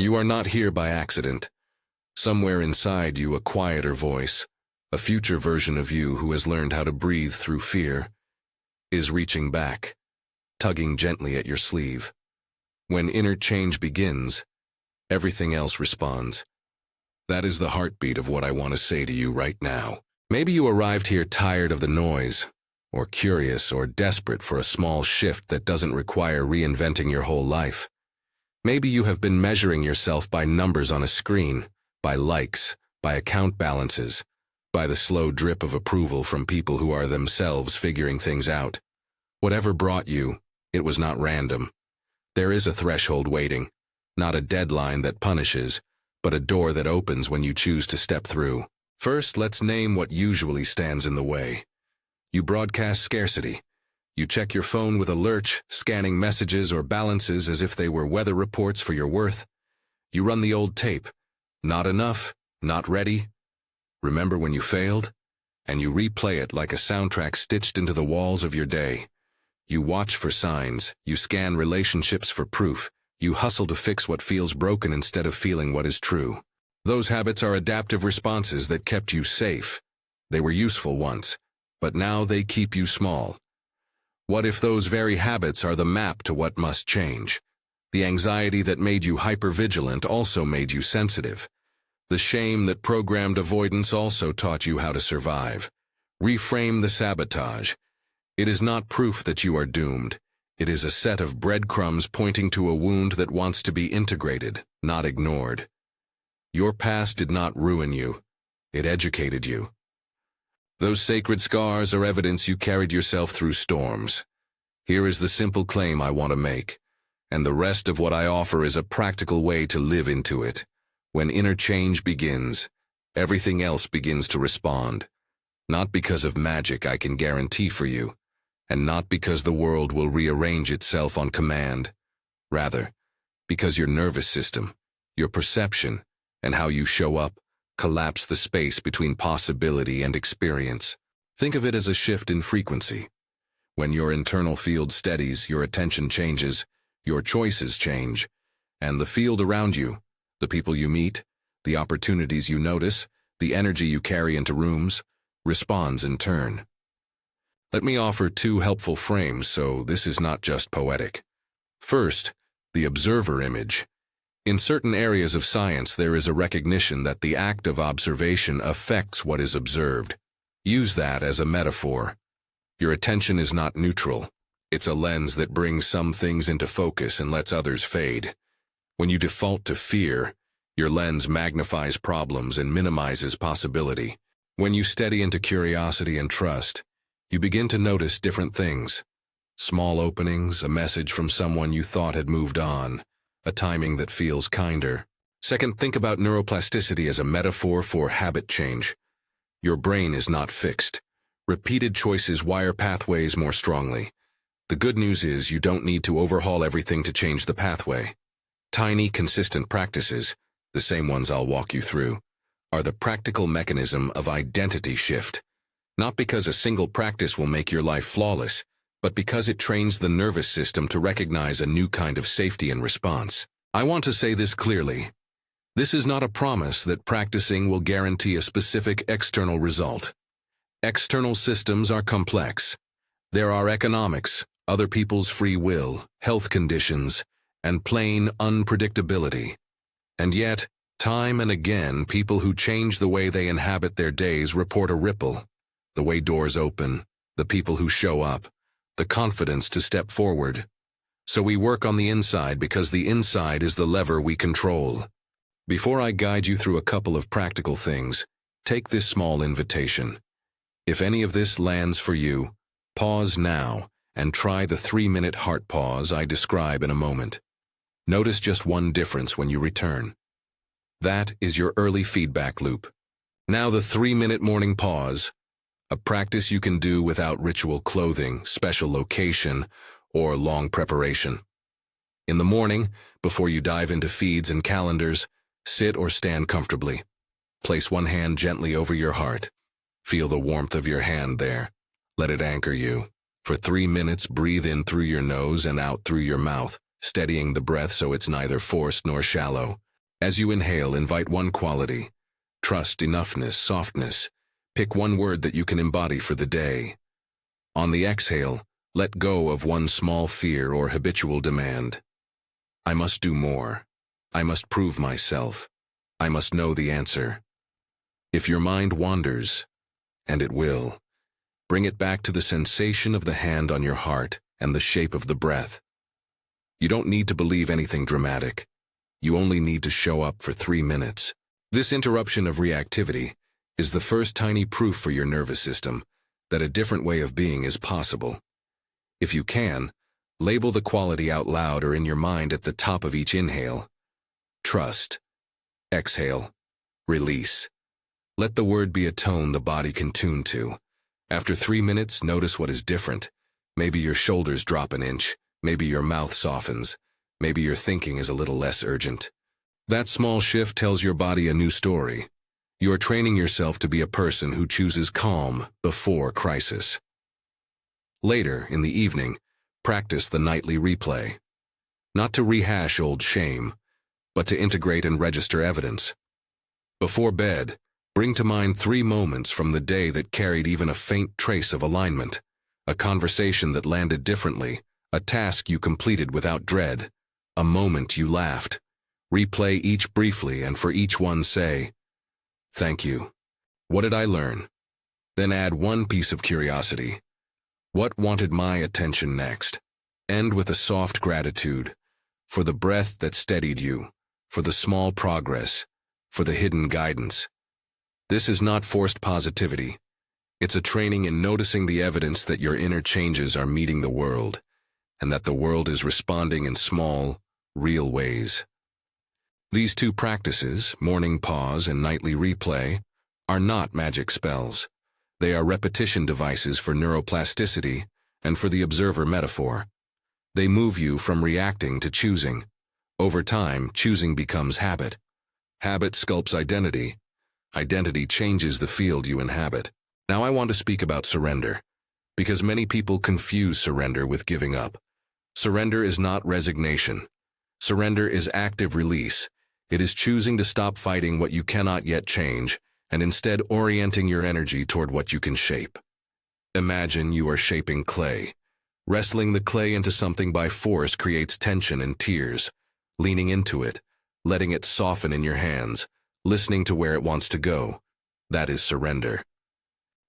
You are not here by accident. Somewhere inside you, a quieter voice, a future version of you who has learned how to breathe through fear, is reaching back, tugging gently at your sleeve. When inner change begins, everything else responds. That is the heartbeat of what I want to say to you right now. Maybe you arrived here tired of the noise, or curious or desperate for a small shift that doesn't require reinventing your whole life. Maybe you have been measuring yourself by numbers on a screen, by likes, by account balances, by the slow drip of approval from people who are themselves figuring things out. Whatever brought you, it was not random. There is a threshold waiting, not a deadline that punishes, but a door that opens when you choose to step through. First, let's name what usually stands in the way. You broadcast scarcity. You check your phone with a lurch, scanning messages or balances as if they were weather reports for your worth. You run the old tape. Not enough, not ready. Remember when you failed? And you replay it like a soundtrack stitched into the walls of your day. You watch for signs, you scan relationships for proof, you hustle to fix what feels broken instead of feeling what is true. Those habits are adaptive responses that kept you safe. They were useful once, but now they keep you small. What if those very habits are the map to what must change? The anxiety that made you hypervigilant also made you sensitive. The shame that programmed avoidance also taught you how to survive. Reframe the sabotage. It is not proof that you are doomed. It is a set of breadcrumbs pointing to a wound that wants to be integrated, not ignored. Your past did not ruin you. It educated you. Those sacred scars are evidence you carried yourself through storms. Here is the simple claim I want to make, and the rest of what I offer is a practical way to live into it. When inner change begins, everything else begins to respond. Not because of magic I can guarantee for you, and not because the world will rearrange itself on command. Rather, because your nervous system, your perception, and how you show up collapse the space between possibility and experience. Think of it as a shift in frequency. When your internal field steadies, your attention changes, your choices change, and the field around you, the people you meet, the opportunities you notice, the energy you carry into rooms, responds in turn. Let me offer two helpful frames so this is not just poetic. First, the observer image. In certain areas of science, there is a recognition that the act of observation affects what is observed. Use that as a metaphor. Your attention is not neutral. It's a lens that brings some things into focus and lets others fade. When you default to fear, your lens magnifies problems and minimizes possibility. When you steady into curiosity and trust, you begin to notice different things. Small openings, a message from someone you thought had moved on, a timing that feels kinder. Second, think about neuroplasticity as a metaphor for habit change. Your brain is not fixed. Repeated choices wire pathways more strongly. The good news is you don't need to overhaul everything to change the pathway. Tiny, consistent practices, the same ones I'll walk you through, are the practical mechanism of identity shift. Not because a single practice will make your life flawless, but because it trains the nervous system to recognize a new kind of safety and response. I want to say this clearly. This is not a promise that practicing will guarantee a specific external result. External systems are complex. There are economics, other people's free will, health conditions, and plain unpredictability. And yet, time and again, people who change the way they inhabit their days report a ripple. The way doors open, the people who show up, the confidence to step forward. So we work on the inside because the inside is the lever we control. Before I guide you through a couple of practical things, take this small invitation. If any of this lands for you, pause now and try the 3-minute heart pause I describe in a moment. Notice just one difference when you return. That is your early feedback loop. Now the 3-minute morning pause, a practice you can do without ritual clothing, special location, or long preparation. In the morning, before you dive into feeds and calendars, sit or stand comfortably. Place one hand gently over your heart. Feel the warmth of your hand there. Let it anchor you. For 3 minutes, breathe in through your nose and out through your mouth, steadying the breath so it's neither forced nor shallow. As you inhale, invite one quality. Trust, enoughness, softness. Pick one word that you can embody for the day. On the exhale, let go of one small fear or habitual demand. I must do more. I must prove myself. I must know the answer. If your mind wanders, and it will, bring it back to the sensation of the hand on your heart and the shape of the breath. You don't need to believe anything dramatic. You only need to show up for 3 minutes. This interruption of reactivity is the first tiny proof for your nervous system that a different way of being is possible. If you can, label the quality out loud or in your mind at the top of each inhale. Trust. Exhale. Release. Let the word be a tone the body can tune to. After 3 minutes, notice what is different. Maybe your shoulders drop an inch. Maybe your mouth softens. Maybe your thinking is a little less urgent. That small shift tells your body a new story. You are training yourself to be a person who chooses calm before crisis. Later, in the evening, practice the nightly replay. Not to rehash old shame, but to integrate and register evidence. Before bed, bring to mind 3 moments from the day that carried even a faint trace of alignment. A conversation that landed differently, a task you completed without dread, a moment you laughed. Replay each briefly and for each one say, "Thank you. What did I learn?" Then add one piece of curiosity. What wanted my attention next? End with a soft gratitude for the breath that steadied you, for the small progress, for the hidden guidance. This is not forced positivity. It's a training in noticing the evidence that your inner changes are meeting the world, and that the world is responding in small, real ways. These 2 practices, morning pause and nightly replay, are not magic spells. They are repetition devices for neuroplasticity and for the observer metaphor. They move you from reacting to choosing. Over time, choosing becomes habit. Habit sculpts identity. Identity changes the field you inhabit. Now I want to speak about surrender, because many people confuse surrender with giving up. Surrender is not resignation. Surrender is active release. It is choosing to stop fighting what you cannot yet change, and instead orienting your energy toward what you can shape. Imagine you are shaping clay. Wrestling the clay into something by force creates tension and tears. Leaning into it, letting it soften in your hands, listening to where it wants to go. That is surrender.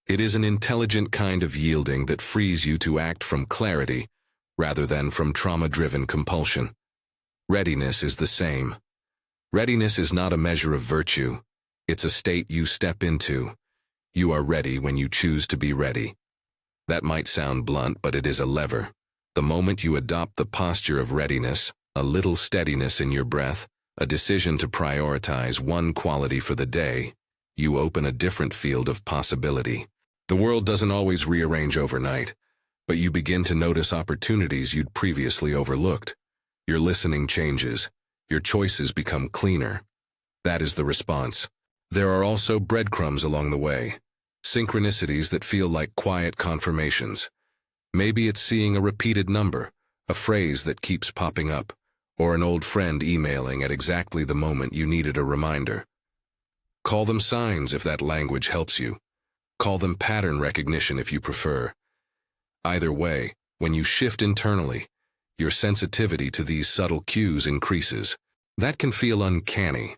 It is an intelligent kind of yielding that frees you to act from clarity rather than from trauma-driven compulsion. Readiness is the same. Readiness is not a measure of virtue. It's a state you step into. You are ready when you choose to be ready. That might sound blunt, but it is a lever. The moment you adopt the posture of readiness, a little steadiness in your breath, a decision to prioritize one quality for the day, you open a different field of possibility. The world doesn't always rearrange overnight, but you begin to notice opportunities you'd previously overlooked. Your listening changes. Your choices become cleaner. That is the response. There are also breadcrumbs along the way, synchronicities that feel like quiet confirmations. Maybe it's seeing a repeated number, a phrase that keeps popping up, or an old friend emailing at exactly the moment you needed a reminder. Call them signs if that language helps you. Call them pattern recognition if you prefer. Either way, when you shift internally, your sensitivity to these subtle cues increases. That can feel uncanny,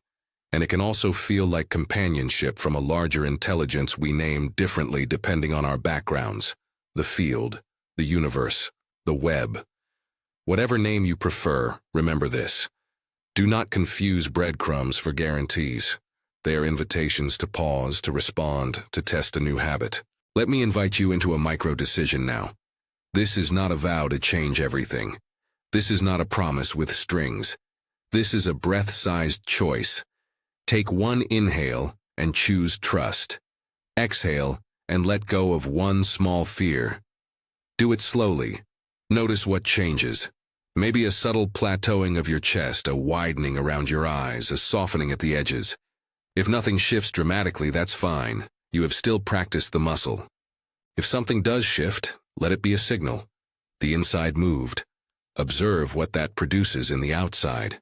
and it can also feel like companionship from a larger intelligence we name differently depending on our backgrounds. The field, the universe, the web. Whatever name you prefer, remember this. Do not confuse breadcrumbs for guarantees. They are invitations to pause, to respond, to test a new habit. Let me invite you into a micro-decision now. This is not a vow to change everything. This is not a promise with strings. This is a breath-sized choice. Take one inhale and choose trust. Exhale and let go of one small fear. Do it slowly. Notice what changes. Maybe a subtle plateauing of your chest, a widening around your eyes, a softening at the edges. If nothing shifts dramatically, that's fine. You have still practiced the muscle. If something does shift, let it be a signal. The inside moved. Observe what that produces in the outside.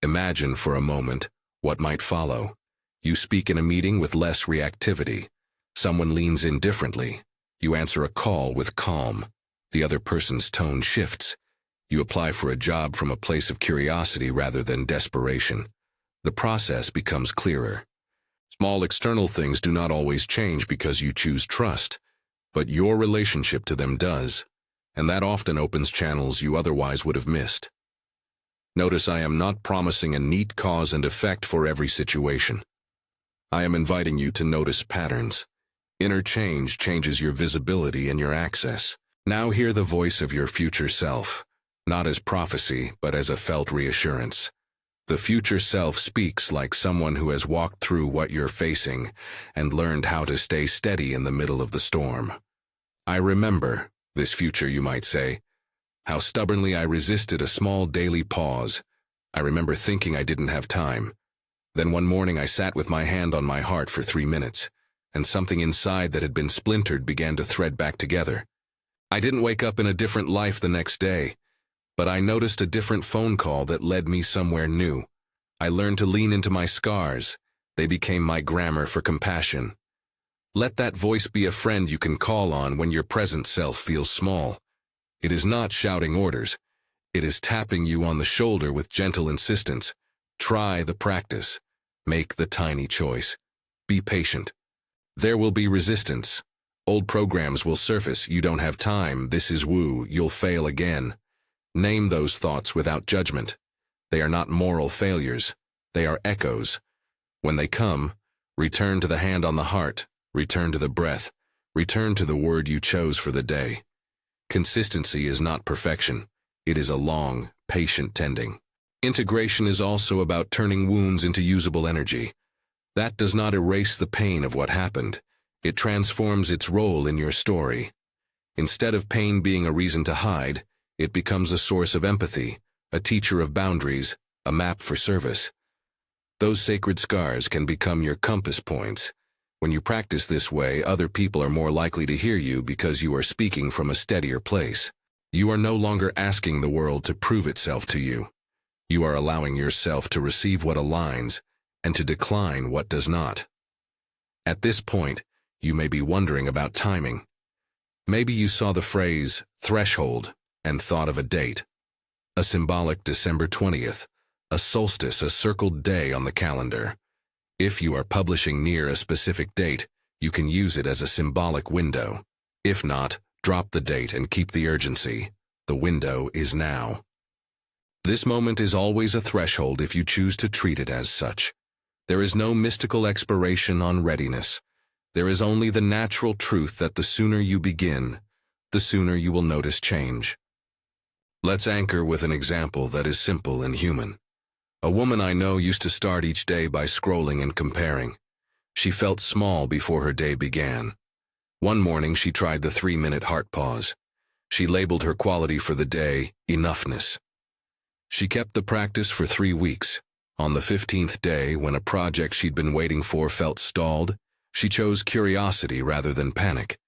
Imagine for a moment What might follow? You speak in a meeting with less reactivity. Someone leans in differently. You answer a call with calm. The other person's tone shifts. You apply for a job from a place of curiosity rather than desperation. The process becomes clearer. Small external things do not always change because you choose trust, but your relationship to them does, and that often opens channels you otherwise would have missed. Notice I am not promising a neat cause and effect for every situation. I am inviting you to notice patterns. Inner change changes your visibility and your access. Now hear the voice of your future self, not as prophecy, but as a felt reassurance. The future self speaks like someone who has walked through what you're facing and learned how to stay steady in the middle of the storm. I remember, this future you might say, how stubbornly I resisted a small daily pause. I remember thinking I didn't have time. Then one morning I sat with my hand on my heart for 3 minutes, and something inside that had been splintered began to thread back together. I didn't wake up in a different life the next day, but I noticed a different phone call that led me somewhere new. I learned to lean into my scars. They became my grammar for compassion. Let that voice be a friend you can call on when your present self feels small. It is not shouting orders. It is tapping you on the shoulder with gentle insistence. Try the practice. Make the tiny choice. Be patient. There will be resistance. Old programs will surface. You don't have time. This is woo. You'll fail again. Name those thoughts without judgment. They are not moral failures. They are echoes. When they come, return to the hand on the heart. Return to the breath. Return to the word you chose for the day. Consistency is not perfection. It is a long, patient tending. Integration is also about turning wounds into usable energy. That does not erase the pain of what happened. It transforms its role in your story. Instead of pain being a reason to hide, it becomes a source of empathy, a teacher of boundaries, a map for service. Those sacred scars can become your compass points. When you practice this way, other people are more likely to hear you because you are speaking from a steadier place. You are no longer asking the world to prove itself to you. You are allowing yourself to receive what aligns and to decline what does not. At this point, you may be wondering about timing. Maybe you saw the phrase threshold and thought of a date. A symbolic December 20th, a solstice, a circled day on the calendar. If you are publishing near a specific date, you can use it as a symbolic window. If not, drop the date and keep the urgency. The window is now. This moment is always a threshold if you choose to treat it as such. There is no mystical expiration on readiness. There is only the natural truth that the sooner you begin, the sooner you will notice change. Let's anchor with an example that is simple and human. A woman I know used to start each day by scrolling and comparing. She felt small before her day began. One morning she tried the 3-minute heart pause. She labeled her quality for the day, enoughness. She kept the practice for 3 weeks. On the 15th day, when a project she'd been waiting for felt stalled, she chose curiosity rather than panic.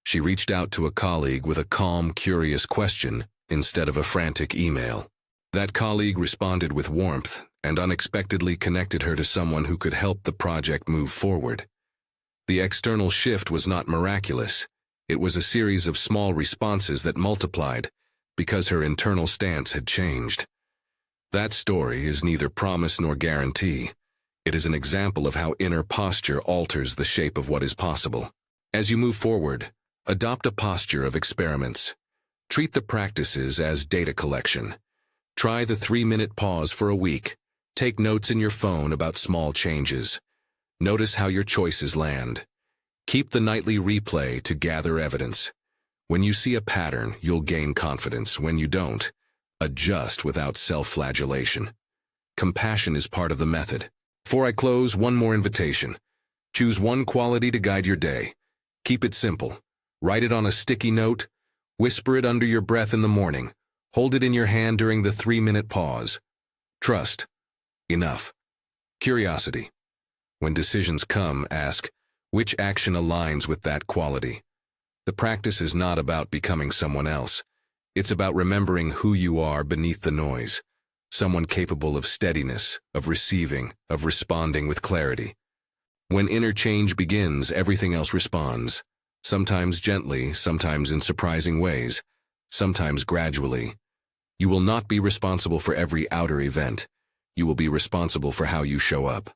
She reached out to a colleague with a calm, curious question instead of a frantic email. That colleague responded with warmth and unexpectedly connected her to someone who could help the project move forward. The external shift was not miraculous. It was a series of small responses that multiplied because her internal stance had changed. That story is neither promise nor guarantee. It is an example of how inner posture alters the shape of what is possible. As you move forward, adopt a posture of experiments. Treat the practices as data collection. Try the 3-minute pause for a week. Take notes in your phone about small changes. Notice how your choices land. Keep the nightly replay to gather evidence. When you see a pattern, you'll gain confidence. When you don't, adjust without self-flagellation. Compassion is part of the method. Before I close, one more invitation. Choose one quality to guide your day. Keep it simple. Write it on a sticky note. Whisper it under your breath in the morning. Hold it in your hand during the 3-minute pause. Trust. Enough. Curiosity. When decisions come, ask, which action aligns with that quality? The practice is not about becoming someone else. It's about remembering who you are beneath the noise. someone capable of steadiness, of receiving, of responding with clarity. When inner change begins, everything else responds, sometimes gently, sometimes in surprising ways, sometimes gradually. You will not be responsible for every outer event. You will be responsible for how you show up.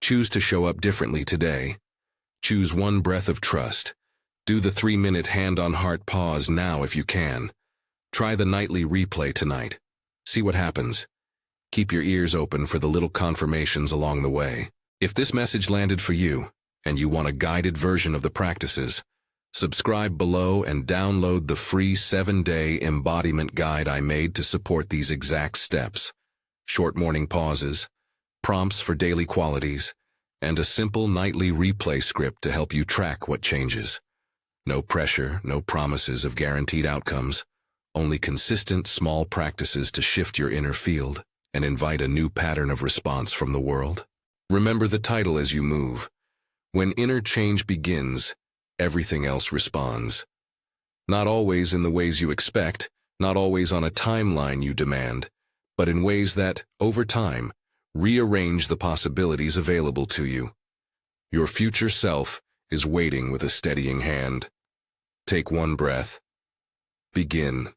Choose to show up differently today. Choose one breath of trust. Do the 3-minute hand-on-heart pause now if you can. Try the nightly replay tonight. See what happens. Keep your ears open for the little confirmations along the way. If this message landed for you, and you want a guided version of the practices, subscribe below and download the free 7-day embodiment guide I made to support these exact steps. Short morning pauses, prompts for daily qualities, and a simple nightly replay script to help you track what changes. No pressure, no promises of guaranteed outcomes, only consistent small practices to shift your inner field and invite a new pattern of response from the world. Remember the title as you move. When inner change begins, everything else responds. Not always in the ways you expect, not always on a timeline you demand, but in ways that, over time, rearrange the possibilities available to you. Your future self is waiting with a steadying hand. Take one breath. Begin.